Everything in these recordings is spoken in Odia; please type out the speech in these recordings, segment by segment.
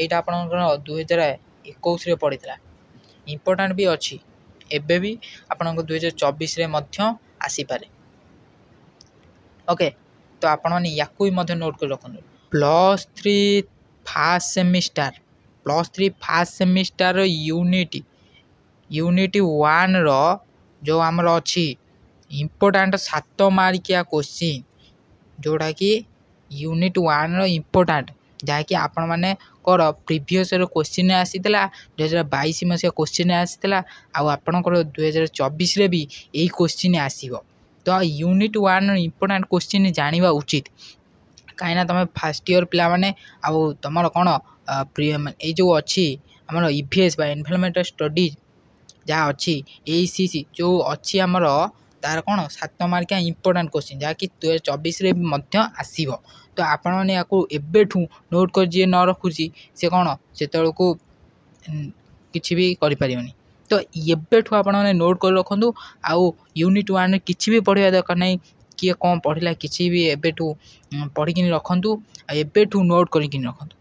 ଏଇଟା ଆପଣଙ୍କର 2021 ପଡ଼ିଥିଲା। ଇମ୍ପୋର୍ଟାଣ୍ଟ ବି ଅଛି, ଏବେ ବି ଆପଣଙ୍କ 2024 ମଧ୍ୟ ଆସିପାରେ। ଓକେ, ତ ଆପଣମାନେ ୟାକୁ ବି ମଧ୍ୟ ନୋଟ୍ କରି ରଖନ୍ତୁ। +3 ଫାର୍ଷ୍ଟ ସେମିଷ୍ଟାର ୟୁନିଟ୍ 1ର ଯେଉଁ ଆମର ଅଛି ଇମ୍ପୋର୍ଟାଣ୍ଟ 7 ମାର୍କିଆ କୋଶ୍ଚିନ୍, ଯେଉଁଟାକି ୟୁନିଟ୍ 1ର ଇମ୍ପୋର୍ଟାଣ୍ଟ, ଯାହାକି ଆପଣମାନଙ୍କର ପ୍ରିଭିୟସ୍ର କୋଶ୍ଚିନ୍ ଆସିଥିଲା, 2022 ମସିହା କୋଶ୍ଚିନ୍ ଆସିଥିଲା, ଆଉ ଆପଣଙ୍କର 2024ରେ ବି ଏଇ କୋଶ୍ଚିନ୍ ଆସିବ। ତ ୟୁନିଟ୍ 1ର ଇମ୍ପୋର୍ଟାଣ୍ଟ କୋଶ୍ଚିନ୍ ଜାଣିବା ଉଚିତ, କାହିଁକିନା ତୁମେ ଫାର୍ଷ୍ଟ ଇୟର୍ ପିଲାମାନେ ଆଉ ତୁମର କ'ଣ ଏଇ ଯେଉଁ ଅଛି ଆମର EVS ବା ଏନଭାଇରନମେଣ୍ଟାଲ ଷ୍ଟଡିଜ୍ ଯାହା ଅଛି ACC ଯେଉଁ ଅଛି ଆମର, ତାର କ'ଣ 7 ମାର୍କିଆ ଇମ୍ପୋର୍ଟାଣ୍ଟ କୋଶ୍ଚିନ୍, ଯାହାକି 2024ରେ ମଧ୍ୟ ଆସିବ। ତ ଆପଣମାନେ ୟାକୁ ଏବେଠୁ ନୋଟ୍ କରି ଯିଏ ନ ରଖୁଛି ସେ କ'ଣ ସେତେବେଳକୁ କିଛି ବି କରିପାରିବନି। ତ ଏବେଠୁ ଆପଣମାନେ ନୋଟ୍ କରି ରଖନ୍ତୁ। ଆଉ ୟୁନିଟ୍ 1ରେ କିଛି ବି ପଢ଼ିବା ଦରକାର ନାହିଁ, କିଏ କ'ଣ ପଢ଼ିଲା କିଛି ବି ଏବେଠୁ ପଢ଼ିକିନି ରଖନ୍ତୁ, ଆଉ ଏବେଠୁ ନୋଟ୍ କରିକିନି ରଖନ୍ତୁ।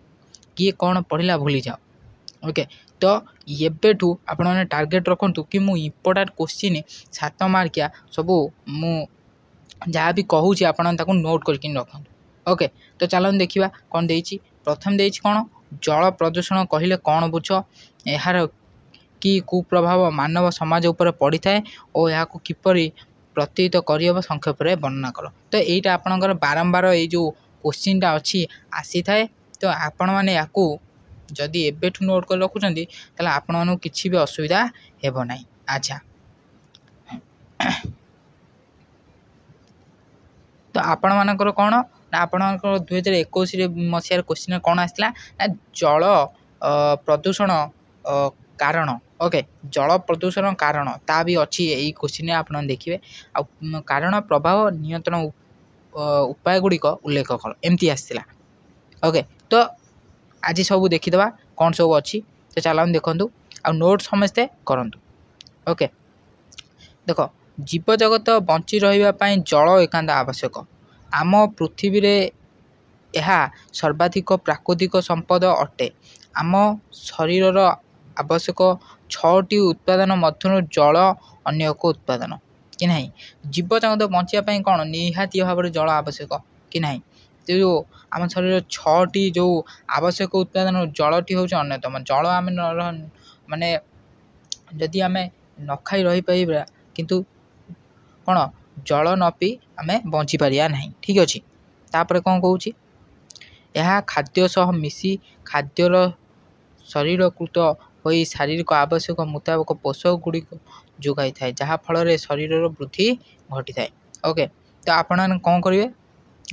କିଏ କ'ଣ ପଢ଼ିଲା ଭୁଲିଯାଅ। ଓକେ, ତ ଏବେଠୁ ଆପଣମାନେ ଟାର୍ଗେଟ୍ ରଖନ୍ତୁ କି ମୁଁ ଇମ୍ପୋର୍ଟାଣ୍ଟ କୋଶ୍ଚିନ୍ 7 ମାର୍କିଆ ସବୁ ମୁଁ ଯାହା ବି କହୁଛି ଆପଣ ତାକୁ ନୋଟ୍ କରିକିନି ରଖନ୍ତୁ। ଓକେ, ତ ଚାଲନ୍ତୁ ଦେଖିବା କ'ଣ ଦେଇଛି। ପ୍ରଥମେ ଦେଇଛି କ'ଣ, ଜଳ ପ୍ରଦୂଷଣ କହିଲେ କ'ଣ ବୁଝ, ଏହାର କି କୁପ୍ରଭାବ ମାନବ ସମାଜ ଉପରେ ପଡ଼ିଥାଏ ଓ ଏହାକୁ କିପରି ପ୍ରତିହତ କରିହେବ ସଂକ୍ଷେପରେ ବର୍ଣ୍ଣନା କର। ତ ଏଇଟା ଆପଣଙ୍କର ବାରମ୍ବାର ଏଇ ଯେଉଁ କୋଶ୍ଚିନ୍ଟା ଅଛି ଆସିଥାଏ। ତ ଆପଣମାନେ ୟାକୁ ଯଦି ଏବେଠୁ ନୋଟ୍ କରି ରଖୁଛନ୍ତି ତାହେଲେ ଆପଣମାନଙ୍କୁ କିଛି ବି ଅସୁବିଧା ହେବ ନାହିଁ। ଆଚ୍ଛା, ତ ଆପଣମାନଙ୍କର କ'ଣ ନା ଆପଣଙ୍କର 2021 ମସିହାର କୋଶ୍ଚିନ୍ କ'ଣ ଆସିଥିଲା ନା ଜଳ ପ୍ରଦୂଷଣ କାରଣ। ଓକେ, ଜଳ ପ୍ରଦୂଷଣ କାରଣ ତା ବି ଅଛି ଏଇ କୋଶ୍ଚିନ୍ରେ ଆପଣ ଦେଖିବେ। ଆଉ କାରଣ, ପ୍ରଭାବ, ନିୟନ୍ତ୍ରଣ ଉପାୟ ଗୁଡ଼ିକ ଉଲ୍ଲେଖ କର, ଏମିତି ଆସିଥିଲା। ଓକେ, ତ ଆଜି ସବୁ ଦେଖିଦେବା କ'ଣ ସବୁ ଅଛି। ତ ଚାଲନ୍ତୁ ଦେଖନ୍ତୁ, ଆଉ ନୋଟ୍ ସମସ୍ତେ କରନ୍ତୁ। ଓକେ, ଦେଖ, ଜୀବଜଗତ ବଞ୍ଚି ରହିବା ପାଇଁ ଜଳ ଏକାନ୍ତ ଆବଶ୍ୟକ। ଆମ ପୃଥିବୀରେ ଏହା ସର୍ବାଧିକ ପ୍ରାକୃତିକ ସମ୍ପଦ ଅଟେ। ଆମ ଶରୀରର ଆବଶ୍ୟକ 6ଟି ଉତ୍ପାଦନ ମଧ୍ୟରୁ ଜଳ ଅନ୍ୟ ଏକ ଉତ୍ପାଦନ କି ନାହିଁ। ଜୀବଜଗତ ବଞ୍ଚିବା ପାଇଁ କ'ଣ ନିହାତି ଭାବରେ ଜଳ ଆବଶ୍ୟକ କି ନାହିଁ। ଯେଉଁ ଆମ ଶରୀରର 6ଟି ଯେଉଁ ଆବଶ୍ୟକ ଉତ୍ପାଦନ, ଜଳଟି ହେଉଛି ଅନ୍ୟତମ। ଜଳ ଆମେ ମାନେ ଯଦି ଆମେ ନ ଖାଇ ରହିପାରିବା, କିନ୍ତୁ କ'ଣ ଜଳ ନ ପିଇ ଆମେ ବଞ୍ଚିପାରିବା ନାହିଁ। ଠିକ୍ ଅଛି, ତାପରେ କ'ଣ କହୁଛି, ଏହା ଖାଦ୍ୟ ସହ ମିଶି ଖାଦ୍ୟର ଶରୀରକୃତ ହୋଇ ଶାରୀରିକ ଆବଶ୍ୟକ ମୁତାବକ ପୋଷକ ଗୁଡ଼ିକ ଯୋଗାଇଥାଏ, ଯାହାଫଳରେ ଶରୀରର ବୃଦ୍ଧି ଘଟିଥାଏ। ଓକେ, ତ ଆପଣମାନେ କ'ଣ କରିବେ,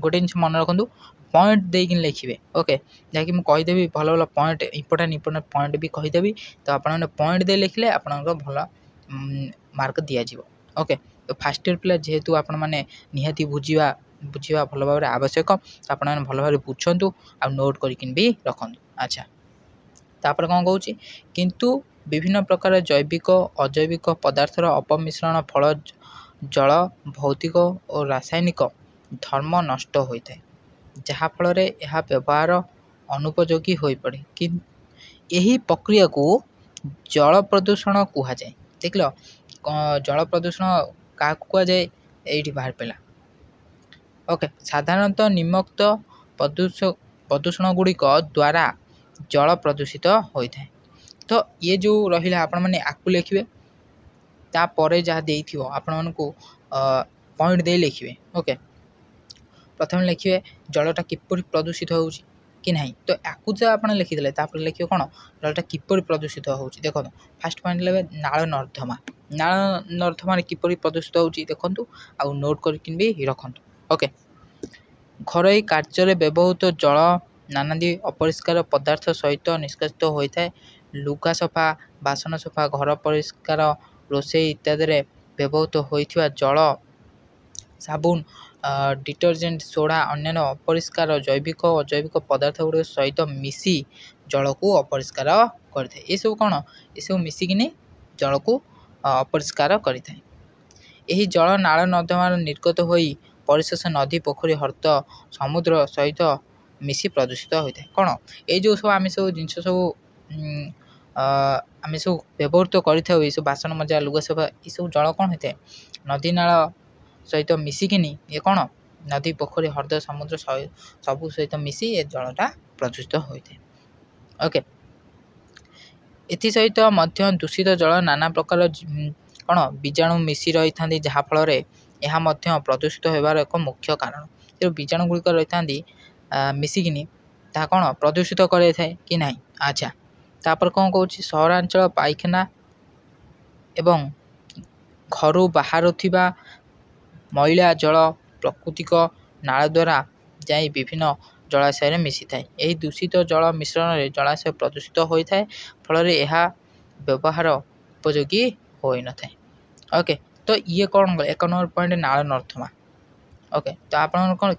ଗୋଟେ ଜିନିଷ ମନେ ରଖନ୍ତୁ, ପଏଣ୍ଟ ଦେଇକିନି ଲେଖିବେ। ଓକେ, ଯାହାକି ମୁଁ କହିଦେବି ଭଲ ଭଲ ପଏଣ୍ଟ, ଇମ୍ପୋର୍ଟାଣ୍ଟ ପଏଣ୍ଟ ବି କହିଦେବି। ତ ଆପଣମାନେ ପଏଣ୍ଟ ଦେଇ ଲେଖିଲେ ଆପଣଙ୍କର ଭଲ ମାର୍କ ଦିଆଯିବ। ଓକେ, ତ ଫାର୍ଷ୍ଟ ଇୟର୍ ପିଲା ଯେହେତୁ ଆପଣମାନେ ନିହାତି ବୁଝିବା ଭଲ ଭାବରେ ଆବଶ୍ୟକ, ଆପଣମାନେ ଭଲ ଭାବରେ ବୁଝନ୍ତୁ ଆଉ ନୋଟ୍ କରିକିନି ବି ରଖନ୍ତୁ। ଆଚ୍ଛା, ତାପରେ କ'ଣ କହୁଛି, କିନ୍ତୁ ବିଭିନ୍ନ ପ୍ରକାର ଜୈବିକ ଅଜୈବିକ ପଦାର୍ଥର ଅପମିଶ୍ରଣ ଫଳ ଜଳ ଭୌତିକ ଓ ରାସାୟନିକ ଧର୍ମ ନଷ୍ଟ ହୋଇଥାଏ, ଯାହାଫଳରେ ଏହା ବ୍ୟବହାର ଅନୁପଯୋଗୀ ହୋଇପଡ଼େ। ଏହି ପ୍ରକ୍ରିୟାକୁ ଜଳ ପ୍ରଦୂଷଣ କୁହାଯାଏ। ଦେଖିଲ, ଜଳ ପ୍ରଦୂଷଣ କାହାକୁ କୁହାଯାଏ, ଏଇଠି ବାହାରି ପଡ଼ିଲା। ଓକେ, ସାଧାରଣତଃ ନିମ୍ନୋକ୍ତ ପ୍ରଦୂଷଣ ଗୁଡ଼ିକ ଦ୍ୱାରା ଜଳ ପ୍ରଦୂଷିତ ହୋଇଥାଏ। ତ ଇଏ ଯେଉଁ ରହିଲା, ଆପଣମାନେ ଆକୁ ଲେଖିବେ, ତାପରେ ଯାହା ଦେଇଥିବ ଆପଣମାନଙ୍କୁ ପଏଣ୍ଟ ଦେଇ ଲେଖିବେ। ଓକେ, ପ୍ରଥମେ ଲେଖିବେ ଜଳଟା କିପରି ପ୍ରଦୂଷିତ ହେଉଛି କି ନାହିଁ। ତ ୟାକୁ ଯା ଆପଣ ଲେଖିଦେଲେ, ତାପରେ ଲେଖିବେ କ'ଣ, ଜଳଟା କିପରି ପ୍ରଦୂଷିତ ହେଉଛି। ଦେଖନ୍ତୁ, ଫାର୍ଷ୍ଟ ପଏଣ୍ଟ ଲେଖିବେ ନାଳ ନର୍ଦ୍ଦମାରେ କିପରି ପ୍ରଦୂଷିତ ହେଉଛି ଦେଖନ୍ତୁ, ଆଉ ନୋଟ୍ କରିକି ବି ରଖନ୍ତୁ। ଓକେ, ଘରୋଇ କାର୍ଯ୍ୟରେ ବ୍ୟବହୃତ ଜଳ ନାନାଦି ଅପରିଷ୍କାର ପଦାର୍ଥ ସହିତ ନିଷ୍କାସିତ ହୋଇଥାଏ। ଲୁଗା ସଫା, ବାସନ ସଫା, ଘର ପରିଷ୍କାର, ରୋଷେଇ ଇତ୍ୟାଦିରେ ବ୍ୟବହୃତ ହୋଇଥିବା ଜଳ, ସାବୁନ, ଡିଟରଜେଣ୍ଟ, ସୋଡ଼ା, ଅନ୍ୟାନ୍ୟ ଅପରିଷ୍କାର ଜୈବିକ ଓ ଅଜୈବିକ ପଦାର୍ଥଗୁଡ଼ିକ ସହିତ ମିଶି ଜଳକୁ ଅପରିଷ୍କାର କରିଥାଏ। ଏସବୁ କ'ଣ, ଏସବୁ ମିଶିକିନି ଜଳକୁ ଅପରିଷ୍କାର କରିଥାଏ। ଏହି ଜଳ ନାଳ ନର୍ଦ୍ଦମାର ନିର୍ଗତ ହୋଇ ପରିଶେଷ ନଦୀ, ପୋଖରୀ, ହ୍ରଦ, ସମୁଦ୍ର ସହିତ ମିଶି ପ୍ରଦୂଷିତ ହୋଇଥାଏ। କ'ଣ ଏଇ ଯେଉଁ ସବୁ ଆମେ ସବୁ ଜିନିଷ ସବୁ ଆମେ ସବୁ ବ୍ୟବହୃତ କରିଥାଉ, ଏସବୁ ବାସନ ମଜା, ଲୁଗା ସଫା, ଏସବୁ ଜଳ କ'ଣ ହୋଇଥାଏ ନଦୀ ନାଳ ସହିତ ମିଶିକିନି ଏ କ'ଣ ନଦୀ, ପୋଖରୀ, ହ୍ରଦ, ସମୁଦ୍ର ସବୁ ସହିତ ମିଶି ଏ ଜଳଟା ପ୍ରଦୂଷିତ ହୋଇଥାଏ। ଓକେ, ଏଥିସହିତ ମଧ୍ୟ ଦୂଷିତ ଜଳ ନାନା ପ୍ରକାର କ'ଣ ବୀଜାଣୁ ମିଶି ରହିଥାନ୍ତି, ଯାହାଫଳରେ ଏହା ମଧ୍ୟ ପ୍ରଦୂଷିତ ହେବାର ଏକ ମୁଖ୍ୟ କାରଣ। ଯେଉଁ ବୀଜାଣୁ ଗୁଡ଼ିକ ରହିଥାନ୍ତି ମିଶିକିନି ତାହା କ'ଣ ପ୍ରଦୂଷିତ କରାଇଥାଏ କି ନାହିଁ। ଆଚ୍ଛା, ତାପରେ କ'ଣ କହୁଛି, ସହରାଞ୍ଚଳ ପାଇଖାନା ଏବଂ ଘରୁ ବାହାରୁଥିବା ମଇଳା ଜଳ ପ୍ରାକୃତିକ ନାଳ ଦ୍ୱାରା ଯାଇ ବିଭିନ୍ନ ଜଳାଶୟରେ ମିଶିଥାଏ। ଏହି ଦୂଷିତ ଜଳ ମିଶ୍ରଣରେ ଜଳାଶୟ ପ୍ରଦୂଷିତ ହୋଇଥାଏ, ଫଳରେ ଏହା ବ୍ୟବହାର ଉପଯୋଗୀ ହୋଇନଥାଏ। ଓକେ, ତ ଇଏ କ'ଣ କଲେ 1 ନମ୍ବର ପଏଣ୍ଟ ନାଳ ନର୍ଦ୍ଦମା। ଓକେ, ତ ଆପଣଙ୍କର କ'ଣ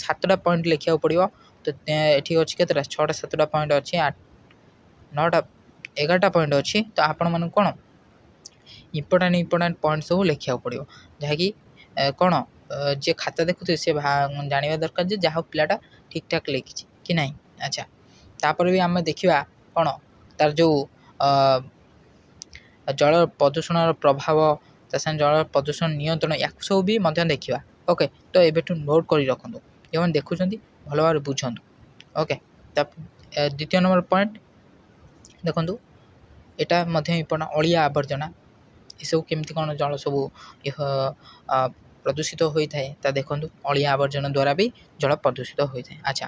7ଟା ପଏଣ୍ଟ ଲେଖିବାକୁ ପଡ଼ିବ। ତ ଏଠି ଅଛି କେତେଟା 6ଟା 7ଟା ପଏଣ୍ଟ ଅଛି, 9ଟା 11ଟା ପଏଣ୍ଟ ଅଛି। ତ ଆପଣମାନଙ୍କୁ କ'ଣ ଇମ୍ପୋର୍ଟାଣ୍ଟ ପଏଣ୍ଟ ସବୁ ଲେଖିବାକୁ ପଡ଼ିବ, ଯାହାକି କ'ଣ ଯିଏ ଖାତା ଦେଖୁଥିବେ ସେ ଜାଣିବା ଦରକାର ଯେ ଯାହା ପିଲାଟା ଠିକ୍ ଠାକ୍ ଲେଖିଛି କି ନାହିଁ। ଆଚ୍ଛା, ତାପରେ ବି ଆମେ ଦେଖିବା କ'ଣ ତାର ଯେଉଁ ଜଳ ପ୍ରଦୂଷଣର ପ୍ରଭାବ, ତା ସାଙ୍ଗେ ଜଳ ପ୍ରଦୂଷଣ ନିୟନ୍ତ୍ରଣ, ୟାକୁ ସବୁ ବି ମଧ୍ୟ ଦେଖିବା। ଓକେ, ତ ଏବେଠୁ ନୋଟ୍ କରି ରଖନ୍ତୁ, ଯେଉଁମାନେ ଦେଖୁଛନ୍ତି ଭଲ ଭାବରେ ବୁଝନ୍ତୁ। ଓକେ, ତା 2ୟ ନମ୍ବର ପଏଣ୍ଟ ଦେଖନ୍ତୁ, ଏଇଟା ମଧ୍ୟ ଇମ୍ପୋର୍ଟାଣ୍ଟ, ଅଳିଆ ଆବର୍ଜନା ଏସବୁ କେମିତି କ'ଣ ଜଳ ସବୁ ପ୍ରଦୂଷିତ ହୋଇଥାଏ ତା ଦେଖନ୍ତୁ। ଅଳିଆ ଆବର୍ଜନା ଦ୍ୱାରା ବି ଜଳ ପ୍ରଦୂଷିତ ହୋଇଥାଏ। ଆଚ୍ଛା,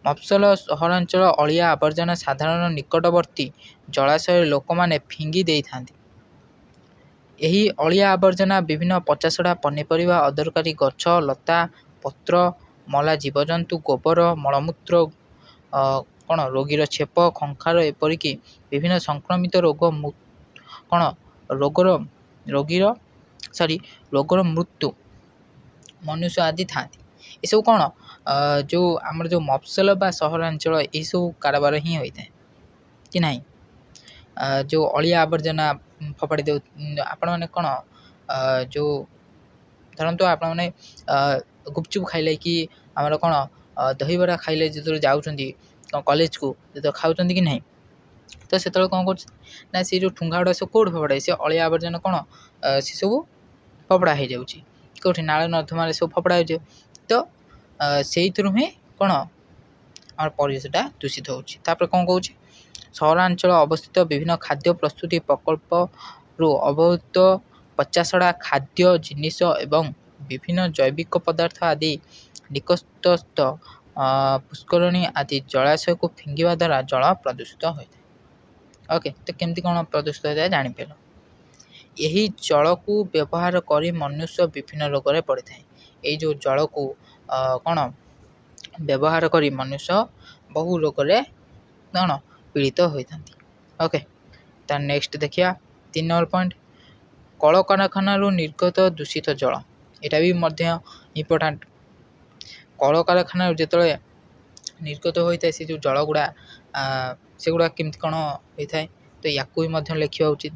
ମଫସଲ ସହରାଞ୍ଚଳ ଅଳିଆ ଆବର୍ଜନା ସାଧାରଣ ନିକଟବର୍ତ୍ତୀ ଜଳାଶୟରେ ଲୋକମାନେ ଫିଙ୍ଗି ଦେଇଥାନ୍ତି। ଏହି ଅଳିଆ ଆବର୍ଜନା ବିଭିନ୍ନ ପଚାସଢ଼ା ପନିପରିବା, ଅଦରକାରୀ ଗଛ ଲତା, ପତ୍ର, ମଲା ଜୀବଜନ୍ତୁ, ଗୋବର, ମଳମୂତ୍ର, କ'ଣ ରୋଗୀର ଛେପ, ଖଙ୍କାର, ଏପରିକି ବିଭିନ୍ନ ସଂକ୍ରମିତ ରୋଗର ମୃତ୍ୟୁ ମନୁଷ୍ୟ ଆଦି ଥାନ୍ତି। ଏସବୁ କ'ଣ ଯେଉଁ ଆମର ଯେଉଁ ମଫସଲ ବା ସହରାଞ୍ଚଳ ଏହିସବୁ କାରବାର ହିଁ ହୋଇଥାଏ କି ନାହିଁ। ଯେଉଁ ଅଳିଆ ଆବର୍ଜନା ଫୋପାଡ଼ି ଦେଉ, ଆପଣମାନେ କ'ଣ ଯେଉଁ ଧରନ୍ତୁ ଆପଣମାନେ ଗୁପଚୁପ୍ ଖାଇଲେ କି ଆମର କ'ଣ ଦହିବରା ଖାଇଲେ ଯେତେବେଳେ ଯାଉଛନ୍ତି କଲେଜକୁ, ଯେତେବେଳେ ଖାଉଛନ୍ତି କି ନାହିଁ, ତ ସେତେବେଳେ କ'ଣ କରୁଛନ୍ତି ନା ସେ ଯେଉଁ ଠୁଙ୍ଗା ଗୁଡ଼ା ସବୁ କେଉଁଠି ଫୋପାଡ଼େ, ସେ ଅଳିଆ ଆବର୍ଜନା କ'ଣ ସେସବୁ ଫୋପଡ଼ା ହେଇଯାଉଛି କେଉଁଠି ନାଳ ନର୍ଦ୍ଦମାରେ ସବୁ ଫୋପଡ଼ା ହେଇଯାଉଛି। ତ ସେଇଥିରୁ ହିଁ କ'ଣ ଆମର ପରିବେଶଟା ଦୂଷିତ ହେଉଛି। ତାପରେ କ'ଣ କହୁଛି, ସହରାଞ୍ଚଳ ଅବସ୍ଥିତ ବିଭିନ୍ନ ଖାଦ୍ୟ ପ୍ରସ୍ତୁତି ପ୍ରକଳ୍ପରୁ ଅବହୃତ ପଚାସଢ଼ା ଖାଦ୍ୟ ଜିନିଷ ଏବଂ ବିଭିନ୍ନ ଜୈବିକ ପଦାର୍ଥ ଆଦି ନିକଟସ୍ଥ ପୁଷ୍କରିଣୀ ଆଦି ଜଳାଶୟକୁ ଫିଙ୍ଗିବା ଦ୍ୱାରା ଜଳ ପ୍ରଦୂଷିତ ହୋଇଥାଏ। ଓକେ, ତ କେମିତି କ'ଣ ପ୍ରଦୂଷିତ ହୋଇଥାଏ ଜାଣିପାରିଲ। ଏହି ଜଳକୁ ବ୍ୟବହାର କରି ମନୁଷ୍ୟ ବିଭିନ୍ନ ରୋଗରେ ପଡ଼ିଥାଏ। ଏଇ ଯେଉଁ ଜଳକୁ କ'ଣ ବ୍ୟବହାର କରି ମନୁଷ୍ୟ ବହୁ ରୋଗରେ କ'ଣ ପୀଡ଼ିତ ହୋଇଥାନ୍ତି। ଓକେ, ତା ନେକ୍ସଟ ଦେଖିବା 3 ନମ୍ବର ପଏଣ୍ଟ, କଳକାରଖାନାରୁ ନିର୍ଗତ ଦୂଷିତ ଜଳ। ଏଇଟା ବି ମଧ୍ୟ ଇମ୍ପୋର୍ଟାଣ୍ଟ। କଳକାରଖାନାରୁ ଯେତେବେଳେ ନିର୍ଗତ ହୋଇଥାଏ ସେ ଯେଉଁ ଜଳଗୁଡ଼ା, ସେଗୁଡ଼ା କେମିତି କ'ଣ ହୋଇଥାଏ, ତ ୟାକୁ ବି ମଧ୍ୟ ଲେଖିବା ଉଚିତ।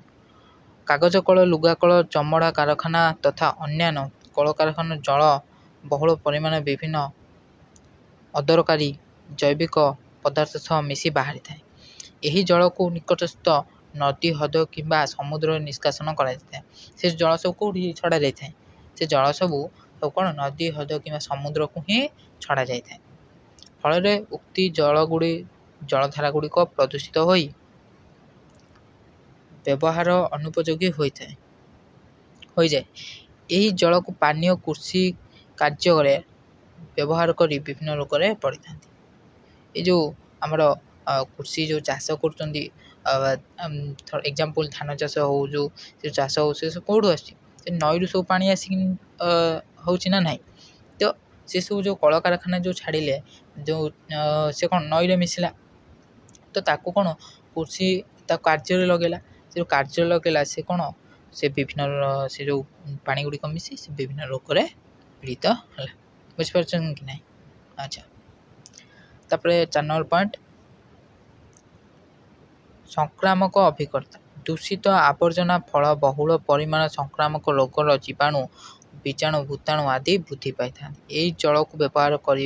କାଗଜ କଳ, ଲୁଗା କଳ, ଚମଡ଼ା କାରଖାନା ତଥା ଅନ୍ୟାନ୍ୟ କଳକାରଖାନାର ଜଳ ବହୁଳ ପରିମାଣରେ ବିଭିନ୍ନ ଅଦରକାରୀ ଜୈବିକ ପଦାର୍ଥ ସହ ମିଶି ବାହାରିଥାଏ। ଏହି ଜଳକୁ ନିକଟସ୍ଥ ନଦୀ, ହ୍ରଦ କିମ୍ବା ସମୁଦ୍ରରେ ନିଷ୍କାସନ କରାଯାଇଥାଏ। ସେ ଜଳ ସବୁ କେଉଁଠି ଛଡ଼ା ଯାଇଥାଏ, ସେ ଜଳ ସବୁ କ'ଣ ନଦୀ, ହ୍ରଦ କିମ୍ବା ସମୁଦ୍ରକୁ ହିଁ ଛଡ଼ା ଯାଇଥାଏ। ଫଳରେ ଉକ୍ତ ଜଳଧାରା ଗୁଡ଼ିକ ପ୍ରଦୂଷିତ ହୋଇ ବ୍ୟବହାର ଅନୁପଯୋଗୀ ହୋଇଯାଏ। ଏହି ଜଳକୁ ପାନୀୟ, କୃଷି କାର୍ଯ୍ୟରେ ବ୍ୟବହାର କରି ବିଭିନ୍ନ ରୋଗରେ ପଡ଼ିଥାନ୍ତି। ଏ ଯେଉଁ ଆମର କୃଷି ଯେଉଁ ଚାଷ କରୁଛନ୍ତି, ଏକ୍ଜାମ୍ପଲ୍ ଧାନ ଚାଷ ହେଉ, ଯେଉଁ ସେ ଚାଷ ହେଉ, ସେ ସବୁ କେଉଁଠୁ ଆସୁଛି, ସେ ନଈରୁ ସବୁ ପାଣି ଆସିକି ହେଉଛି ନା ନାହିଁ। ତ ସେସବୁ ଯେଉଁ କଳକାରଖାନା ଯେଉଁ ଛାଡ଼ିଲେ, ଯେଉଁ ସେ କ'ଣ ନଈରେ ମିଶିଲା, ତ ତାକୁ କ'ଣ କୃଷି ତା କାର୍ଯ୍ୟରେ ଲଗେଇଲା। ସେ ଯେଉଁ କାର୍ଯ୍ୟରେ ଲଗେଇଲା ସେ କ'ଣ ସେ ବିଭିନ୍ନ ସେ ଯେଉଁ ପାଣି ଗୁଡ଼ିକ ମିଶି ସେ ବିଭିନ୍ନ ରୋଗରେ ପୀଡ଼ିତ ହେଲା। ବୁଝିପାରୁଛନ୍ତି କି ନାହିଁ। ଆଚ୍ଛା, ତାପରେ 4 ନମ୍ବର ପଏଣ୍ଟ, ସଂକ୍ରାମକ ଅଭିଜ୍ଞତା। ଦୂଷିତ ଆବର୍ଜନା ଫଳ ବହୁଳ ପରିମାଣ ସଂକ୍ରାମକ ରୋଗର ଜୀବାଣୁ, ବୀଜାଣୁ, ଭୂତାଣୁ ଆଦି ବୃଦ୍ଧି ପାଇଥାନ୍ତି। ଏହି ଜଳକୁ ବ୍ୟବହାର କରି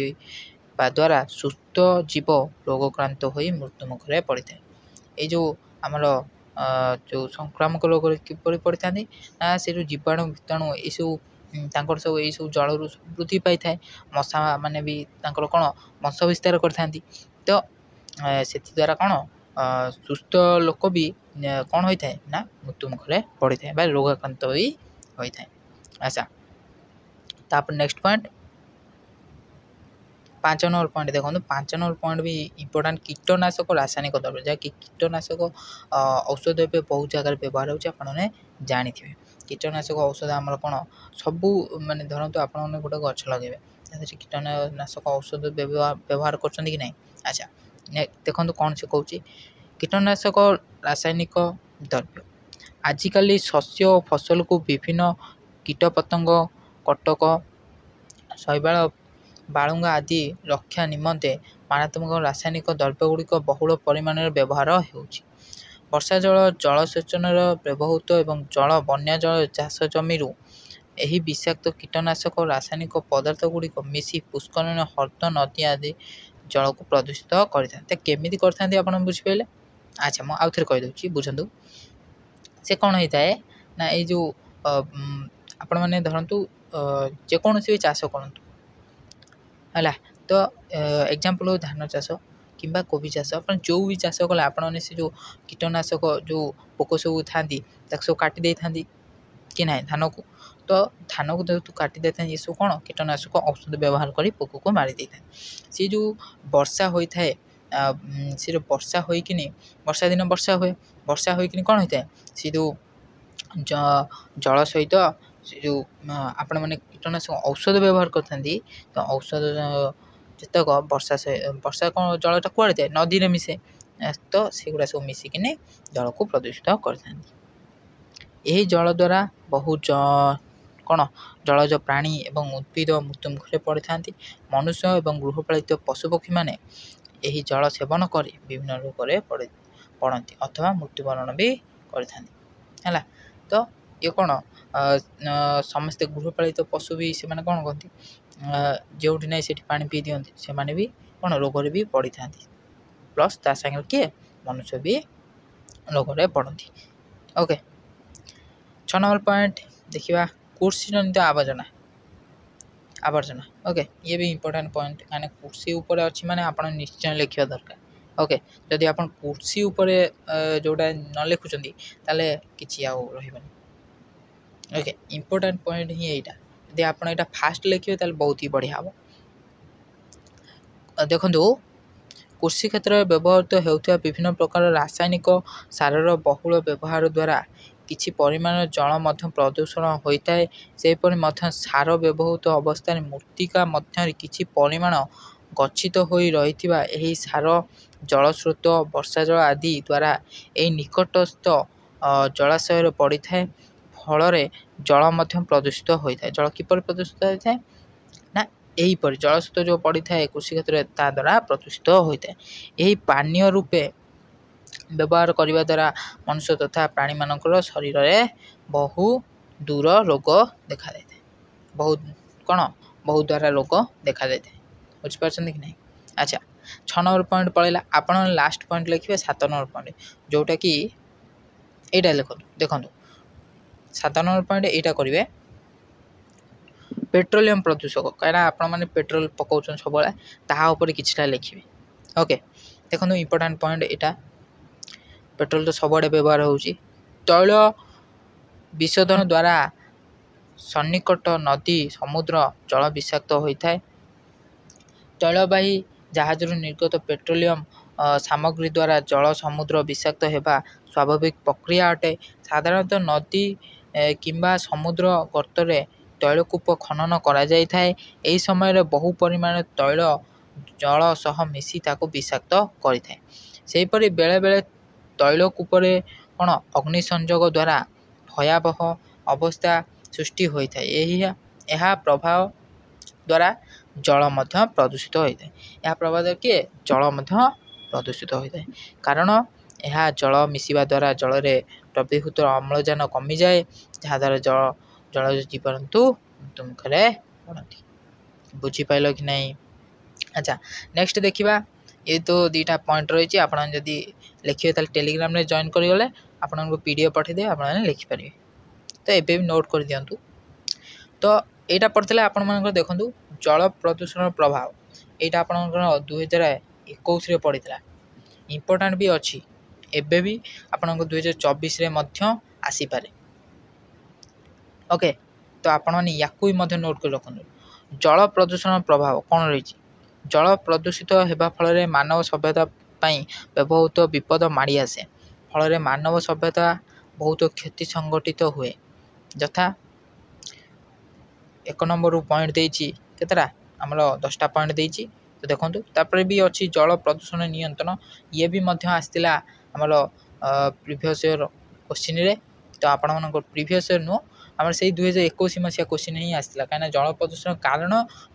ଦ୍ୱାରା ସୁସ୍ଥ ଜୀବ ରୋଗକ୍ରାନ୍ତ ହୋଇ ମୃତ୍ୟୁମୁଖରେ ପଡ଼ିଥାଏ। ଏଇ ଯେଉଁ ଆମର ଯେଉଁ ସଂକ୍ରାମକ ରୋଗରେ କିପରି ପଡ଼ିଥାନ୍ତି ନା ସେ ଯେଉଁ ଜୀବାଣୁ ଭୂତାଣୁ ଏସବୁ ତାଙ୍କର ସବୁ ଏଇସବୁ ଜଳରୁ ବୃଦ୍ଧି ପାଇଥାଏ। ମଶା ମାନେ ବି ତାଙ୍କର କ'ଣ ବଂଶ ବିସ୍ତାର କରିଥାନ୍ତି। ତ ସେଥିଦ୍ୱାରା କ'ଣ ସୁସ୍ଥ ଲୋକ ବି କ'ଣ ହୋଇଥାଏ ନା ମୃତ୍ୟୁମୁଖରେ ପଡ଼ିଥାଏ ବା ରୋଗାକ୍ରାନ୍ତ ବି ହୋଇଥାଏ। ଆଚ୍ଛା, ତାପରେ ନେକ୍ସଟ ପଏଣ୍ଟ 5 ନମ୍ବର ପଏଣ୍ଟ ଦେଖନ୍ତୁ। 5 ନମ୍ବର ପଏଣ୍ଟ ବି ଇମ୍ପୋର୍ଟାଣ୍ଟ। କୀଟନାଶକ ରାସାୟନିକ ଦ୍ରବ୍ୟ, ଯାହାକି କୀଟନାଶକ ଔଷଧ ଏବେ ବହୁତ ଜାଗାରେ ବ୍ୟବହାର ହେଉଛି, ଆପଣମାନେ ଜାଣିଥିବେ। କୀଟନାଶକ ଔଷଧ ଆମର କ'ଣ ସବୁ ମାନେ ଧରନ୍ତୁ ଆପଣମାନେ ଗୋଟେ ଗଛ ଲଗାଇବେ, ସେଥିରେ କୀଟନାଶକ ଔଷଧ ବ୍ୟବହାର କରୁଛନ୍ତି କି ନାହିଁ? ଆଚ୍ଛା, ଦେଖନ୍ତୁ କ'ଣ ସେ କହୁଛି। କୀଟନାଶକ ରାସାୟନିକ ଦ୍ରବ୍ୟ ଆଜିକାଲି ଶସ୍ୟ ଓ ଫସଲକୁ ବିଭିନ୍ନ କୀଟପତଙ୍ଗ, କଟକ, ଶୈବାଳ, ବାଳୁଙ୍ଗା ଆଦି ରକ୍ଷା ନିମନ୍ତେ ମାରାତ୍ମକ ରାସାୟନିକ ଦ୍ରବ୍ୟଗୁଡ଼ିକ ବହୁଳ ପରିମାଣରେ ବ୍ୟବହାର ହେଉଛି। ବର୍ଷା ଜଳ ଜଳସେଚନର ବ୍ୟବହୃତ ଏବଂ ବନ୍ୟା ଜଳ ଚାଷ ଜମିରୁ ଏହି ବିଷାକ୍ତ କୀଟନାଶକ ରାସାୟନିକ ପଦାର୍ଥଗୁଡ଼ିକ ମିଶି ପୁଷ୍କରିଣୀ, ହ୍ରଦ, ନଦୀ ଆଦି ଜଳକୁ ପ୍ରଦୂଷିତ କରିଥାନ୍ତି। କେମିତି କରିଥାନ୍ତି ଆପଣ ବୁଝିପାରିଲେ? ଆଚ୍ଛା, ମୁଁ ଆଉ ଥରେ କହିଦେଉଛି, ବୁଝନ୍ତୁ। ସେ କ'ଣ ହେଇଥାଏ ନା ଏଇ ଯେଉଁ ଆପଣମାନେ ଧରନ୍ତୁ ଯେକୌଣସି ବି ଚାଷ କରନ୍ତୁ ହେଲା, ତ ଏକ୍ଜାମ୍ପଲ୍ ହେଉ ଧାନ ଚାଷ କିମ୍ବା କୋବି ଚାଷ, ଆପଣ ଯେଉଁ ବି ଚାଷ କଲେ ଆପଣମାନେ ସେ ଯେଉଁ କୀଟନାଶକ ଯେଉଁ ପୋକ ସବୁ ଥାନ୍ତି ତାକୁ ସବୁ କାଟି ଦେଇଥାନ୍ତି କି ନାହିଁ ଧାନକୁ। ତ ଧାନକୁ ଯେହେତୁ କାଟି ଦେଇଥାନ୍ତି, ଏସବୁ କ'ଣ କୀଟନାଶକ ଔଷଧ ବ୍ୟବହାର କରି ପୋକକୁ ମାରି ଦେଇଥାନ୍ତି। ସେ ଯେଉଁ ବର୍ଷା ହୋଇଥାଏ, ସେ ଯେଉଁ ବର୍ଷା ହୋଇକିନି ବର୍ଷା ଦିନ ବର୍ଷା ହୁଏ, ବର୍ଷା ହୋଇକିନି କ'ଣ ହୋଇଥାଏ, ସେ ଯେଉଁ ଜଳ ସହିତ ସେ ଯେଉଁ ଆପଣମାନେ କୀଟନାଶକ ଔଷଧ ବ୍ୟବହାର କରିଥାନ୍ତି, ତ ଔଷଧ ଯେତେକ ବର୍ଷା କ'ଣ ଜଳଟା କୁଆଡ଼େ ଯାଏ? ନଦୀରେ ମିଶେ। ତ ସେଗୁଡ଼ା ସବୁ ମିଶିକିନି ଜଳକୁ ପ୍ରଦୂଷିତ କରିଥାନ୍ତି। ଏହି ଜଳ ଦ୍ୱାରା ବହୁ କ'ଣ ଜଳଜ ପ୍ରାଣୀ ଏବଂ ଉଦ୍ଭିଦ ମୃତ୍ୟୁମୁଖରେ ପଡ଼ିଥାନ୍ତି। ମନୁଷ୍ୟ ଏବଂ ଗୃହପାଳିତ ପଶୁପକ୍ଷୀମାନେ ଏହି ଜଳ ସେବନ କରି ବିଭିନ୍ନ ରୋଗରେ ପଡ଼ନ୍ତି ଅଥବା ମୃତ୍ୟୁବରଣ ବି କରିଥାନ୍ତି ହେଲା। ତ ଇଏ କ'ଣ ସମସ୍ତେ ଗୃହପାଳିତ ପଶୁ ବି ସେମାନେ କ'ଣ କରନ୍ତି, ଯେଉଁଠି ନାହିଁ ସେଠି ପାଣି ପିଇ ଦିଅନ୍ତି, ସେମାନେ ବି କ'ଣ ରୋଗରେ ବି ପଡ଼ିଥାନ୍ତି। ପ୍ଲସ୍ ତା ସାଙ୍ଗରେ କିଏ ମନୁଷ୍ୟ ବି ରୋଗରେ ପଡ଼ନ୍ତି। ଓକେ, 6 ନମ୍ବର ପଏଣ୍ଟ ଦେଖିବା, କୃଷି ଜନିତ ଆବର୍ଜନା। ଓକେ, ଇଏ ବି ଇମ୍ପୋର୍ଟାଣ୍ଟ ପଏଣ୍ଟ, କାହିଁକିନା କୃଷି ଉପରେ ଅଛି ମାନେ ଆପଣ ନିଶ୍ଚୟ ଲେଖିବା ଦରକାର। ଓକେ, ଯଦି ଆପଣ କୃଷି ଉପରେ ଯେଉଁଟା ନ ଲେଖୁଛନ୍ତି ତାହେଲେ କିଛି ଆଉ ରହିବନି। ଓକେ, ଇମ୍ପୋର୍ଟାଣ୍ଟ ପଏଣ୍ଟ ହିଁ ଏଇଟା। ଯଦି ଆପଣ ଏଇଟା ଫାଷ୍ଟ ଲେଖିବେ ତାହେଲେ ବହୁତ ହି ବଢ଼ିଆ ହେବ। ଦେଖନ୍ତୁ, କୃଷି କ୍ଷେତ୍ରରେ ବ୍ୟବହୃତ ହେଉଥିବା ବିଭିନ୍ନ ପ୍ରକାର ରାସାୟନିକ ସାରର ବହୁଳ ବ୍ୟବହାର ଦ୍ୱାରା କିଛି ପରିମାଣର ଜଳ ମଧ୍ୟ ପ୍ରଦୂଷଣ ହୋଇଥାଏ। ସେହିପରି ମଧ୍ୟ ସାର ବ୍ୟବହୃତ ଅବସ୍ଥାରେ ମୃତ୍ତିକା ମଧ୍ୟରେ କିଛି ପରିମାଣ ଗଚ୍ଛିତ ହୋଇ ରହିଥିବା ଏହି ସାର ଜଳସ୍ରୋତ, ବର୍ଷା ଜଳ ଆଦି ଦ୍ୱାରା ଏହି ନିକଟସ୍ଥ ଜଳାଶୟରେ ପଡ଼ିଥାଏ। ଫଳରେ ଜଳ ମଧ୍ୟ ପ୍ରଦୂଷିତ ହୋଇଥାଏ। ଜଳ କିପରି ପ୍ରଦୂଷିତ ହୋଇଥାଏ ନା ଏହିପରି ଜଳସ୍ରୋତ ଯେଉଁ ପଡ଼ିଥାଏ କୃଷି କ୍ଷେତ୍ରରେ ତା ଦ୍ୱାରା ପ୍ରଦୂଷିତ ହୋଇଥାଏ। ଏହି ପାନୀୟ ରୂପେ ବ୍ୟବହାର କରିବା ଦ୍ୱାରା ମନୁଷ୍ୟ ତଥା ପ୍ରାଣୀମାନଙ୍କର ଶରୀରରେ ବହୁ ଦୂର ରୋଗ ଦେଖାଯାଇଥାଏ। ବହୁତ ଦ୍ୱାରା ରୋଗ ଦେଖାଯାଇଥାଏ। ବୁଝିପାରୁଛନ୍ତି କି ନାହିଁ? ଆଚ୍ଛା, 6 ନମ୍ବର ପଏଣ୍ଟ ପଳେଇଲା। ଆପଣ ଲାଷ୍ଟ ପଏଣ୍ଟ ଲେଖିବେ 7 ନମ୍ବର ପଏଣ୍ଟ, ଯେଉଁଟାକି ଏଇଟା ଦେଖନ୍ତୁ 7 ନମ୍ବର ପଏଣ୍ଟ ଏଇଟା କରିବେ, ପେଟ୍ରୋଲିୟମ ପ୍ରଦୂଷକ। କାହିଁକିନା ଆପଣମାନେ ପେଟ୍ରୋଲ ପକାଉଛନ୍ତି ସବୁବେଳେ, ତାହା ଉପରେ କିଛିଟା ଲେଖିବେ। ଓକେ, ଦେଖନ୍ତୁ ଇମ୍ପୋର୍ଟାଣ୍ଟ ପଏଣ୍ଟ ଏଇଟା। ପେଟ୍ରୋଲ ତ ସବୁଆଡ଼େ ବ୍ୟବହାର ହେଉଛି। ତୈଳ ବିଶୋଧନ ଦ୍ୱାରା ସନ୍ନିକଟ ନଦୀ, ସମୁଦ୍ର ଜଳ ବିଷାକ୍ତ ହୋଇଥାଏ। ତୈଳବାହୀ ଜାହାଜରୁ ନିର୍ଗତ ପେଟ୍ରୋଲିୟମ ସାମଗ୍ରୀ ଦ୍ୱାରା ଜଳ ସମୁଦ୍ର ବିଷାକ୍ତ ହେବା ସ୍ୱାଭାବିକ ପ୍ରକ୍ରିୟା ଅଟେ। ସାଧାରଣତଃ ନଦୀ କିମ୍ବା ସମୁଦ୍ର ଗର୍ତ୍ତରେ ତୈଳକୂପ ଖନନ କରାଯାଇଥାଏ। ଏହି ସମୟରେ ବହୁ ପରିମାଣରେ ତୈଳ ଜଳ ସହ ମିଶି ତାକୁ ବିଷାକ୍ତ କରିଥାଏ। ସେହିପରି ବେଳେବେଳେ ତୈଳକୂପରେ କ'ଣ ଅଗ୍ନିସଂଯୋଗ ଦ୍ୱାରା ଭୟାବହ ଅବସ୍ଥା ସୃଷ୍ଟି ହୋଇଥାଏ। ଏହା ପ୍ରଭାବ ଦ୍ୱାରା ଜଳ ମଧ୍ୟ ପ୍ରଦୂଷିତ ହୋଇଥାଏ। ଏହା ପ୍ରଭାବ ଦ୍ୱାରା କିଏ ଜଳ ମଧ୍ୟ ପ୍ରଦୂଷିତ ହୋଇଥାଏ। କାରଣ ଏହା ଜଳ ମିଶିବା ଦ୍ୱାରା ଜଳରେ ଦ୍ରବୀଭୂତ ଅମ୍ଳଜାନ କମିଯାଏ, ଯାହାଦ୍ୱାରା ଜଳଜ ଜୀବଜନ୍ତୁ ମୃତ୍ୟୁମୁଖରେ ପଡ଼ନ୍ତି। ବୁଝିପାରିଲ କି ନାହିଁ? अच्छा नेक्स्ट देखा ये तो दुईटा पॉइंट रही आप जदि लिखे तो टेलीग्राम रे जॉइन करगले आपको पीडीएफ पठेदे आप लिखिपारे तो एबे भी नोट कर दिंतु तो यहाँ पढ़ते आपण मन देखूँ जल प्रदूषण प्रभाव यहाँ आप 2021 पड़ी इम्पोर्टाट भी अच्छी एबे भी आपण 2024 आसीपारे ओके तो आपण मैंने या नोट कर रखु जल प्रदूषण प्रभाव कौन रही जल प्रदूषित होगा फल मानव सभ्यता व्यवहृत विपद माड़ी आसे फल मानव सभ्यता बहुत क्षति संगठित हुए यथा एक नंबर पॉइंट देती केतटा आमर 10टा पॉइंट देती तो देखो तापर भी अच्छी जल प्रदूषण नियंत्रण ये भी आसला आमर प्रिवियस ईयर क्वेश्चन रे तो आपण मन प्रिवियस ईयर नुह आम से 2021 मसीहा क्वेश्चन ही आसला कहीं जल प्रदूषण कारण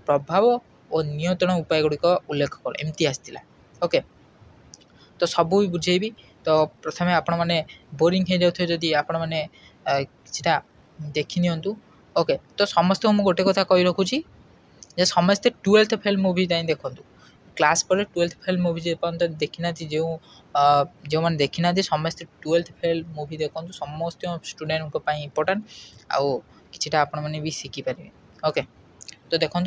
प्रभाव और नियंत्रण उपाय गुड़िक उल्लेख कर एमती आसला ओके तो सबू भी बुझेबी तो प्रथम आपण मैंने बोरिंग हो जाते जदि आपण मैंने किछटा देखि नियंतु ओके तो समस्त मुझे गोटे कथा कही रखुची जे समस्ते 12th फेल मूवी जाए देखूँ क्लास पर 12th फेल मूवी जो देखी ना जो जो मैंने देखी ना समस्ते 12th फेल मूवी देखूँ समस्त स्टूडेंट इम्पोर्टेंट आउ किछटा आपण मैंने भी शिखिपारे ओके तो देखूँ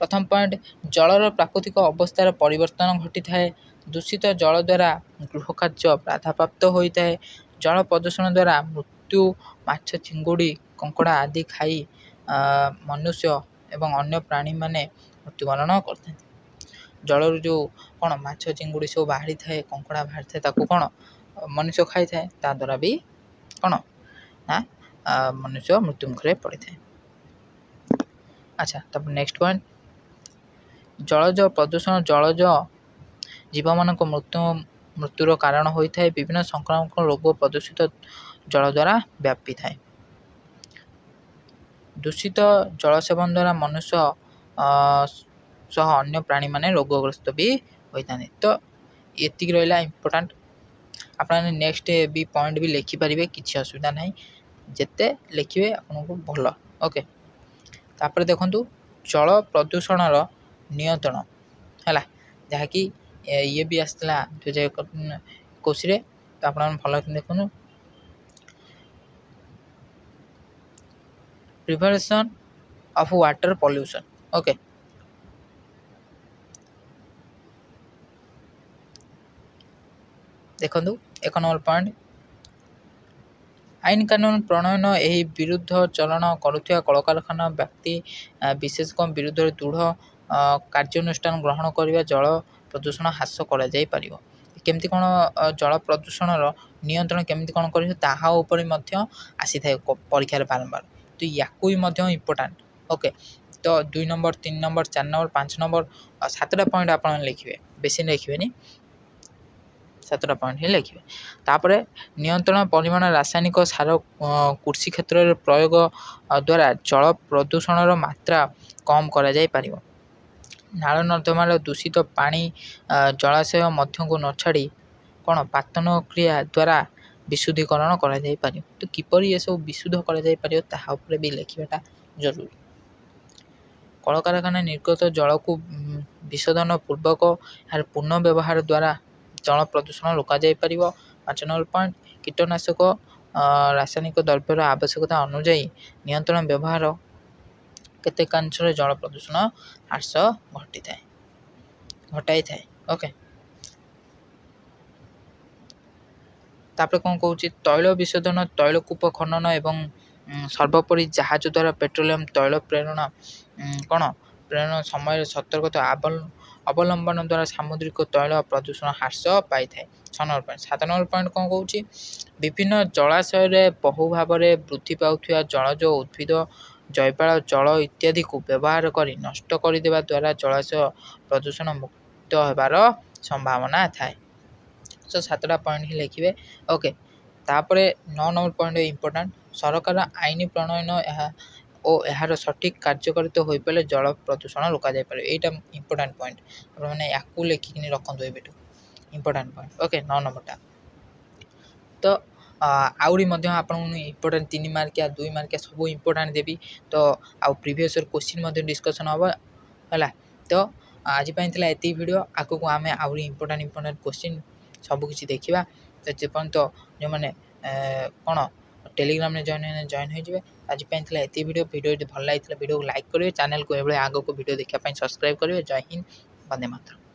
प्रथम पॉइंट जलर प्राकृतिक अवस्थार परिवर्तन घटी थाए दूषित जल द्वारा गृह कार्य बाधाप्राप्त होता है जल प्रदूषण द्वारा मृत्यु माछ चिंगुड़ी कंकड़ा आदि खाई मनुष्य एवं अन्य प्राणी माने मृत्युवरण करते जल जो कौन माछ चिंगुड़ी सब बाहरी थाए कंकड़ा बाहरी थाए ताकू कौन मनुष्य खाई थाए ता द्वारा भी कौन ना मनुष्य मृत्यु मुखरे पड़ी थाए अच्छा तब नेक्स्ट पॉइंट जलज प्रदूषण जलज जीव मान मृत्युर कारण होता है विभिन्न संक्रामक रोग प्रदूषित जल द्वारा व्यापी थाए दूषित जल सेवन द्वारा मनुष्य सह अन्य प्राणी माने रोगग्रस्त भी होता है तो ये रहा इम्पोर्टाट आप नेक्स्ट भी पॉइंट भी लिखिपारे किसी असुविधा ना जिते लिखे आपको भल ओके तापर देखूँ जल प्रदूषणर नियंत्रण है जहाँकि ये भी आसला 2021 तो आप भल देखूँ prevention of water pollution okay देखो एक नंबर पॉइंट आईन कानून प्रणयन यही विरुद्ध चलन करुवा कलकारखाना व्यक्ति विशेष विरुद्ध दृढ़ कार्यानुष्ठान ग्रहण करने जल प्रदूषण ह्रास करमती कौन जल प्रदूषणर नियंत्रण केमती कौन कर आसी था परीक्षार बारंबार तो या इम्पोर्टाट ओके तो 2 नंबर 3 नंबर 4 नंबर 5 नंबर 7टा पॉइंट आप लिखे बेसी लिखे 7टा पॉइंट ही लिखे तापर नियंत्रण परिमाण रासायनिक सार कृषि क्षेत्र में प्रयोग द्वारा जल प्रदूषणर मात्रा कम करा जाय पारिबो नाल नर्दमार दूषित पानी जलाशय मध्य को न छाड़ी कौन पातन क्रिया द्वारा विशुद्धीकरण करा जाय पारिबो तो किपर ये सब विशुद्ध करा जाय पारिबो ताहा उपरे भी लिखिबाटा जरूरी कलकारखाना निर्गत जल को विशोधन पूर्वक यार पुनः व्यवहार द्वारा जल प्रदूषण रोक जाय पारिबो 5 नंबर पॉइंट कीटनाशक रासायनिक द्रव्यर आवश्यकता अनुଯାयी नियंत्रण व्यवहार केतेकांशरे जल प्रदूषण ह्रास घटाई थाए ओके तापर कौन कहूँ तैल विशोधन तैलकूप खनन एवं सर्वोपरि जहाज द्वारा पेट्रोलियम तैल प्रेरण समय सतर्कता अवलंबन द्वारा सामुद्रिक तैल प्रदूषण ह्रास पाई थाए 6 नंबर पॉइंट 7 नंबर पॉइंट कौन कहूँ विभिन्न जलाशय बहु भाव में वृद्धि पाउथिबा जलज उद्भिद जैवाल जल इत्यादि को व्यवहार कर नष्ट करदेवा द्वारा जलाशय प्रदूषण मुक्त होबार संभावना थाए तो 7टा पॉइंट ही लिखे ओके तापर 9 नंबर पॉइंट इम्पोर्टाट सरकार आईन प्रणयन और यार सठिक कार्यकारिता हो पारे जल प्रदूषण रोक जाए यहाँ इम्पोर्टाट पॉइंट मैंने या लिखिकी रखु ये इम्पोर्टाट पॉइंट ओके 9 नंबरटा तो आउरी आपको इम्पोर्टाट 3 मार्किया 2 मार्किया सब इम्पोर्टाट देवी तो आउ प्रीवियस क्वेश्चन डिस्कसन हम है ତ ଆଜି ପାଇଁ ଥିଲା ଏତିକି ଭିଡ଼ିଓ। ଆଗକୁ ଆମେ ଆହୁରି ଇମ୍ପୋର୍ଟାଣ୍ଟ କ୍ୱେଶ୍ଚିନ୍ ସବୁକିଛି ଦେଖିବା। ତ ଯେପର୍ଯ୍ୟନ୍ତ ଯେଉଁମାନେ କ'ଣ ଟେଲିଗ୍ରାମରେ ଜଏନ୍ ହୋଇଯିବେ। ଆଜି ପାଇଁ ଥିଲା ଏତିକି ଭିଡ଼ିଓ ଯଦି ଭଲ ଲାଗିଥିଲା ଭିଡ଼ିଓକୁ ଲାଇକ୍ କରିବେ, ଚ୍ୟାନେଲକୁ ଏଭଳି ଆଗକୁ ଭିଡ଼ିଓ ଦେଖିବା ପାଇଁ ସବସ୍କ୍ରାଇବ୍ କରିବେ। ଜୟ ହିନ୍ଦ, ବନ୍ଦେ ମାତରମ୍।